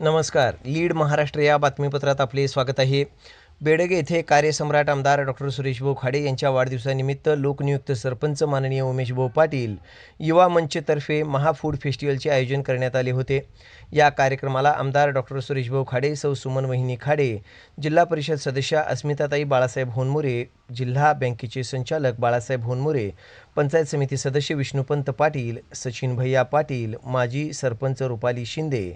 नमस्कार. लीड महाराष्ट्र या बातमीपत्रात आपले स्वागत आहे. बेडग येथे कार्यसम्राट आमदार डॉक्टर सुरेशभाऊ खाडे यांच्या वाढदिवसानिमित्त लोकनियुक्त सरपंच माननीय उमेशभाऊ पाटील युवा मंचतर्फे महाफूड फेस्टिवलचे आयोजन करण्यात आले होते. या कार्यक्रमाला आमदार डॉक्टर सुरेशभाऊ खाडे, सौ सुमन वहिनी खाडे, जिल्हा परिषद सदस्य अस्मिताताई बाळासाहेब होनमुरे, जिल्हा बँकेचे संचालक बाळासाहेब होनमुरे, पंचायत समिती सदस्य विष्णुपंत पाटील, सचिन भैया पाटील, माजी सरपंच रुपाली शिंदे,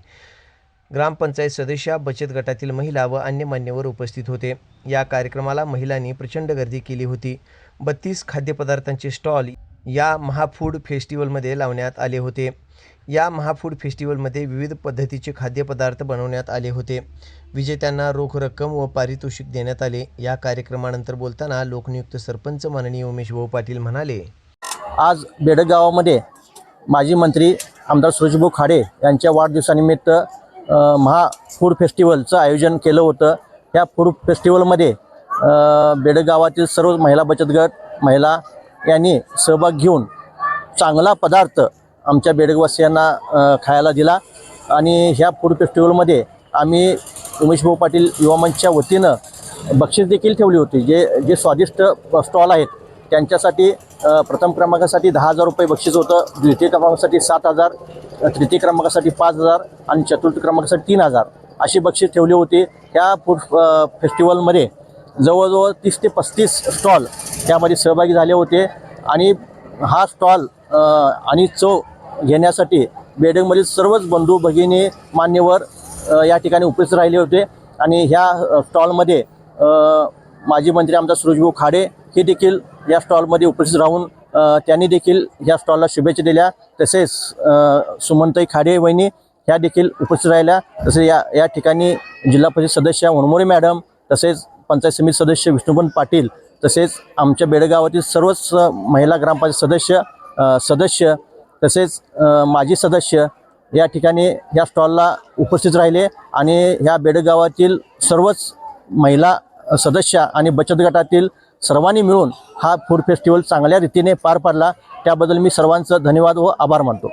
ग्रामपंचायत सदस्य, बचत गटातील महिला व अन्य मान्यवर उपस्थित होते. या कार्यक्रमाला महिलांनी प्रचंड गर्दी केली होती. 32 खाद्यपदार्थांचे स्टॉल या महाफूड फेस्टिवलमध्ये लावण्यात आले होते. या महाफूड फेस्टिवलमध्ये विविध पद्धतीचे खाद्यपदार्थ बनवण्यात आले होते. विजेत्यांना रोख रक्कम व पारितोषिक देण्यात आले. या कार्यक्रमानंतर बोलताना लोकनियुक्त सरपंच माननीय उमेशभाऊ पाटील म्हणाले, आज बेडग गावामध्ये माजी मंत्री आमदार सुरेशभाऊ खाडे यांच्या वाढदिवसानिमित्त महाफूड फेस्टिवलचं आयोजन केलं होतं. या फूड फेस्टिवलमध्ये बेडग गावातील सर्व महिला बचत गट महिला यांनी सहभाग घेऊन चांगला पदार्थ आमच्या बेडगवासियांना खायला दिला. आणि ह्या फूड फेस्टिवलमध्ये आम्ही उमेशभाऊ पाटील युवा मंचच्या वतीनं बक्षीस देखील ठेवली होती. जे स्वादिष्ट स्टॉल आहेत त्यांच्यासाठी प्रथम क्रमांकासाठी 10,000 रुपये बक्षीस होतं, द्वितीय क्रमांकासाठी 7,000, तृतीय क्रमांकासाठी 5,000 आणि चतुर्थ क्रमांकासाठी 3,000 अशी बक्षीस ठेवली होती. ह्या फूड फेस्टिवलमध्ये जवळजवळ 30 ते 35 स्टॉल त्यामध्ये सहभागी झाले होते. आणि हा स्टॉल आणि चव घेण्यासाठी बेडगमधील सर्वच बंधू भगिनी मान्यवर या ठिकाणी उपस्थित राहिले होते. आणि ह्या स्टॉलमध्ये माजी मंत्री आमदार सुरेशभाऊ खाडे हे देखील या स्टॉलमध्ये उपस्थित राहून त्यांनी देखील ह्या स्टॉलला शुभेच्छा दिल्या. तसेच सुमनताई खाडे वहिनी ह्या देखील उपस्थित राहिल्या. तसेच या ठिकाणी जिल्हा परिषद सदस्य होनमोरे मॅडम, तसेच पंचायत समिती सदस्य विष्णुपंत पाटील, तसेच आमच्या बेडगावातील सर्वच महिला ग्रामपंचायत सदस्य तसेच माजी सदस्य या ठिकाणी ह्या स्टॉलला उपस्थित राहिले. आणि ह्या बेडगावातील सर्वच महिला सदस्य आणि बचत गटातील सर्वांनी मिळून हा फूड फेस्टिवल चांगल्या रीतीने पार पाडला. त्याबद्दल मी सर्वांचं धन्यवाद व आभार मानतो.